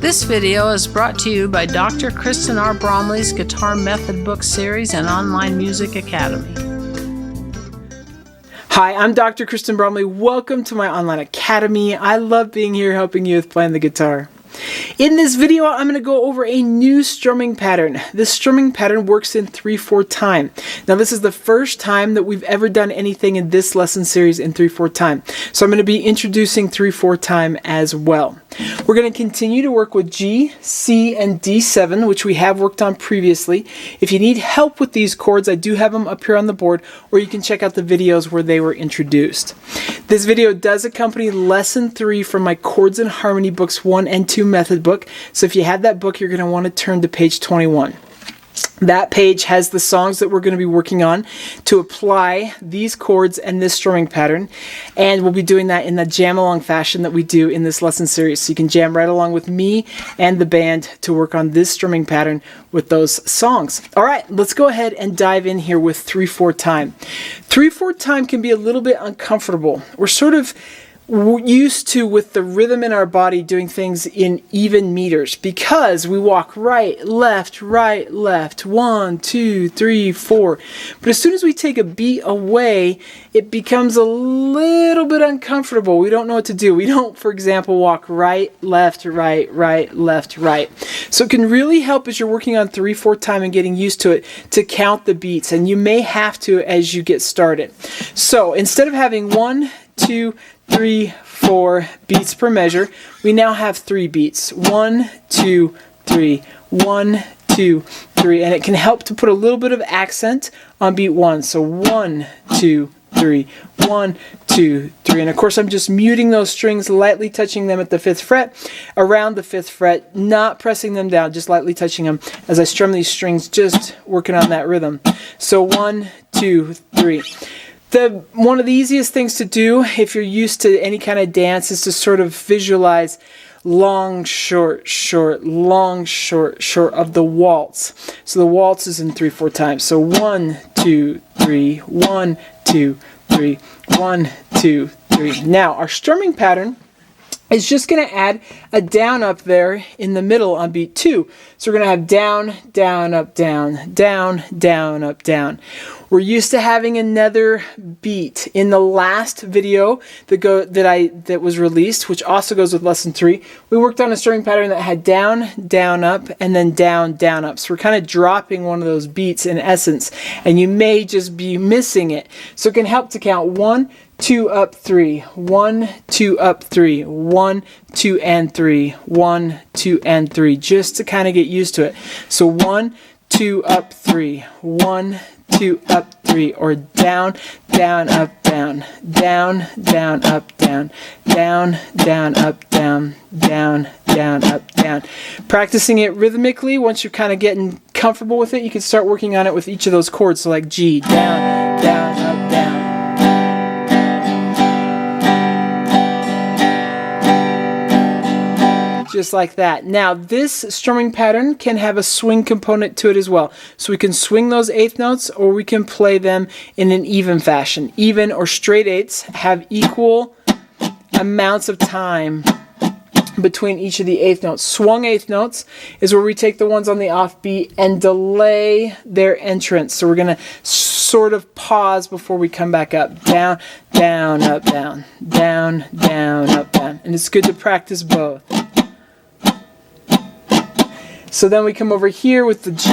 This video is brought to you by Dr. Kristen R. Bromley's Guitar Method Book Series and Online Music Academy. Hi, I'm Dr. Kristen Bromley. Welcome to my online academy. I love being here helping you with playing the guitar. In this video, I'm going to go over a new strumming pattern. This strumming pattern works in 3/4 time. Now, this is the first time that we've ever done anything in this lesson series in 3/4 time. So I'm going to be introducing 3/4 time as well. We're going to continue to work with G, C, and D7, which we have worked on previously. If you need help with these chords, I do have them up here on the board, or you can check out the videos where they were introduced. This video does accompany Lesson 3 from my Chords and Harmony Books 1 and 2 method book. So if you have that book, you're going to want to turn to page 21. That page has the songs that we're going to be working on to apply these chords and this strumming pattern, and we'll be doing that in the jam-along fashion that we do in this lesson series. So you can jam right along with me and the band to work on this strumming pattern with those songs. All right, let's go ahead and dive in here with 3/4 time. 3/4 time can be a little bit uncomfortable. We're sort of used to, with the rhythm in our body, doing things in even meters because we walk right, left, 1, 2, 3, 4. But as soon as we take a beat away, it becomes a little bit uncomfortable. We don't know what to do. We don't, for example, walk right, left, left, right. So it can really help as you're working on 3/4 time and getting used to it to count the beats, and you may have to as you get started. So instead of having 1, 2, 3, 4 beats per measure, we now have 3 beats. 1, 2, 3, 1, 2, 3, and it can help to put a little bit of accent on beat 1. So 1, 2, 3, 1, 2, 3, and of course I'm just muting those strings, lightly touching them at the 5th fret, around the 5th fret, not pressing them down, just lightly touching them as I strum these strings, just working on that rhythm. So 1, 2, 3. One of the easiest things to do if you're used to any kind of dance is to sort of visualize long, short, short, long, short, short of the waltz. So the waltz is in 3/4 time. So 1, 2, 3, 1, 2, 3, 1, 2, 3. Now our strumming pattern is just going to add a down up there in the middle on beat 2. So we're going to have down, down, up, down, down, down, up, down. We're used to having another beat. In the last video that was released, which also goes with lesson 3, we worked on a strumming pattern that had down, down, up, and then down, down, up. So we're kind of dropping one of those beats in essence, and you may just be missing it. So it can help to count 1, 2, up, 3, 1, 2, up, 3, 1, 2, and 3, 1, 2, and 3, just to kind of get used to it. So 1, 2, up, 3, 1, 2, up, 3, or down, down, up, down, down, down, up, down, down, down, up, down, down, down, up, down. Practicing it rhythmically, once you're kind of getting comfortable with it, you can start working on it with each of those chords. So like G, down, down, up, down. Just like that. Now this strumming pattern can have a swing component to it as well. So we can swing those 8th notes, or we can play them in an even fashion. Even or straight 8s have equal amounts of time between each of the 8th notes. Swung 8th notes is where we take the ones on the offbeat and delay their entrance. So we're going to sort of pause before we come back up. Down, down, up, down, down, down, up, down. And it's good to practice both. So then we come over here with the G.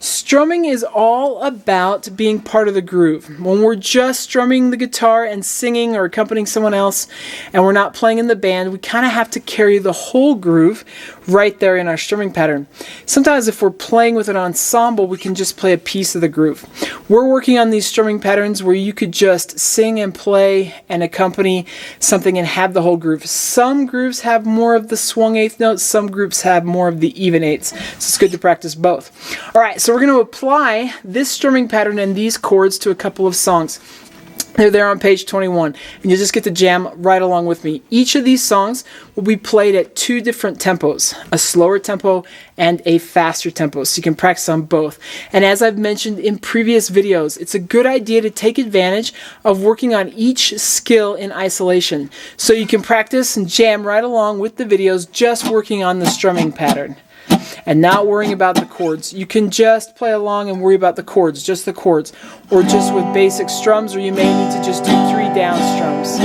Strumming is all about being part of the groove. When we're just strumming the guitar and singing or accompanying someone else and we're not playing in the band, we kind of have to carry the whole groove right there in our strumming pattern. Sometimes if we're playing with an ensemble, we can just play a piece of the groove. We're working on these strumming patterns where you could just sing and play and accompany something and have the whole groove. Some grooves have more of the swung 8th notes, some groups have more of the even 8s. So it's good to practice both. All right, so we're going to apply this strumming pattern and these chords to a couple of songs. They're there on page 21, and you just get to jam right along with me. Each of these songs will be played at 2 different tempos, a slower tempo and a faster tempo, so you can practice on both. And as I've mentioned in previous videos, it's a good idea to take advantage of working on each skill in isolation, so you can practice and jam right along with the videos, just working on the strumming pattern and not worrying about the chords. You can just play along and worry about the chords, just the chords, or just with basic strums, or you may need to just do 3 down strums.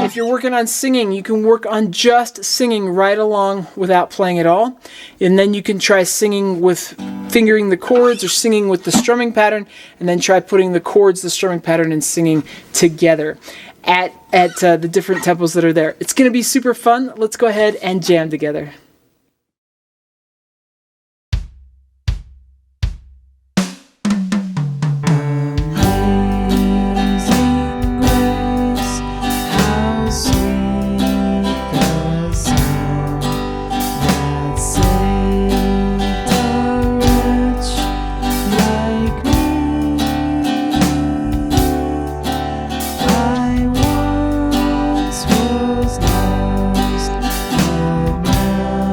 If you're working on singing, you can work on just singing right along without playing at all, and then you can try singing with fingering the chords or singing with the strumming pattern, and then try putting the chords, the strumming pattern, and singing together at the different tempos that are there. It's going to be super fun. Let's go ahead and jam together. I once was lost, but now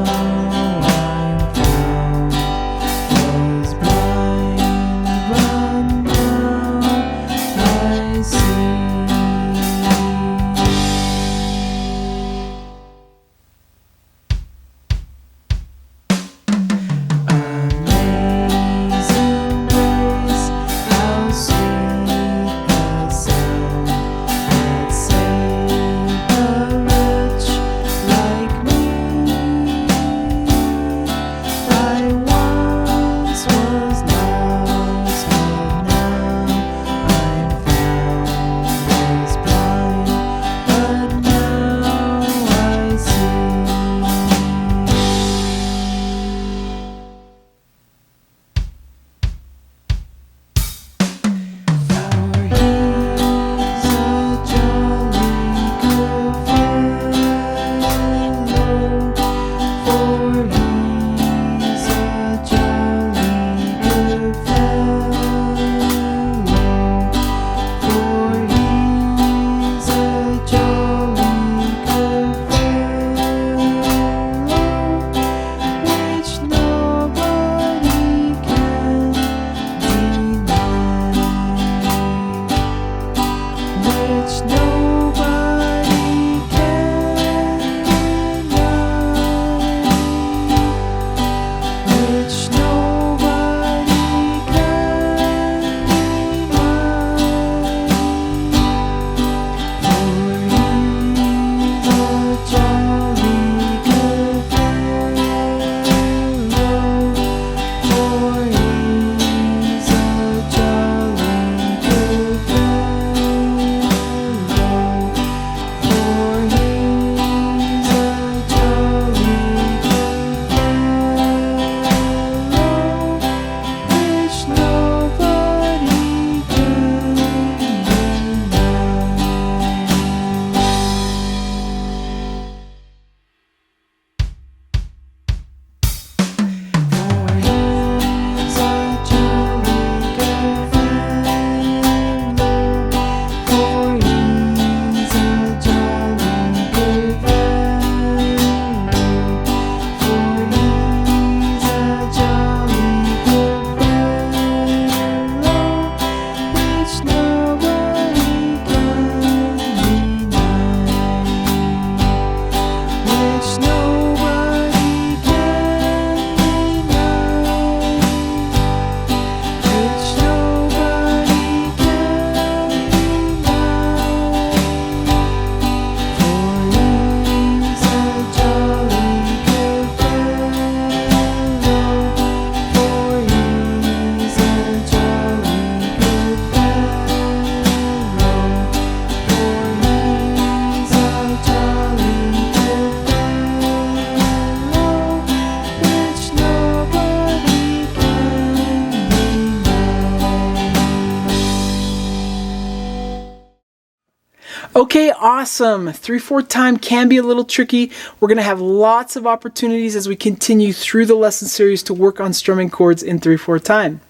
Okay, awesome. 3/4 time can be a little tricky. We're going to have lots of opportunities as we continue through the lesson series to work on strumming chords in 3/4 time.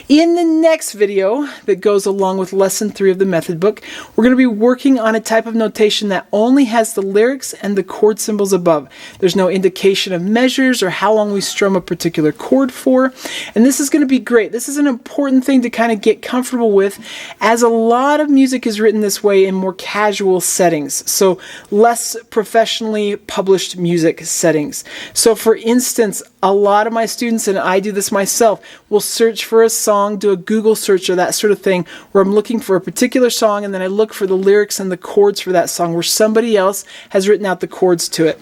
In the next video that goes along with lesson 3 of the method book, we're going to be working on a type of notation that only has the lyrics and the chord symbols above. There's no indication of measures or how long we strum a particular chord for, and this is going to be great. This is an important thing to kind of get comfortable with, as a lot of music is written this way in more casual settings, so less professionally published music settings. So for instance, a lot of my students, and I do this myself, will search for a song, do a Google search or that sort of thing, where I'm looking for a particular song, and then I look for the lyrics and the chords for that song where somebody else has written out the chords to it.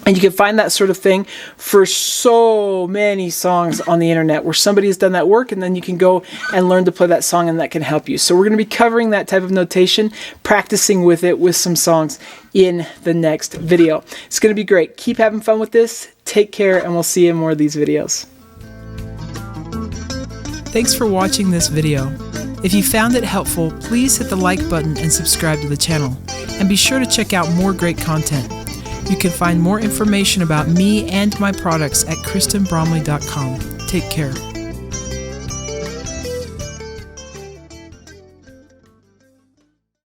And you can find that sort of thing for so many songs on the internet where somebody has done that work, and then you can go and learn to play that song, and that can help you. So we're going to be covering that type of notation, practicing with it with some songs in the next video. It's going to be great. Keep having fun with this. Take care, and we'll see you in more of these videos. Thanks for watching this video. If you found it helpful, please hit the like button and subscribe to the channel. And be sure to check out more great content. You can find more information about me and my products at KristenBromley.com. Take care.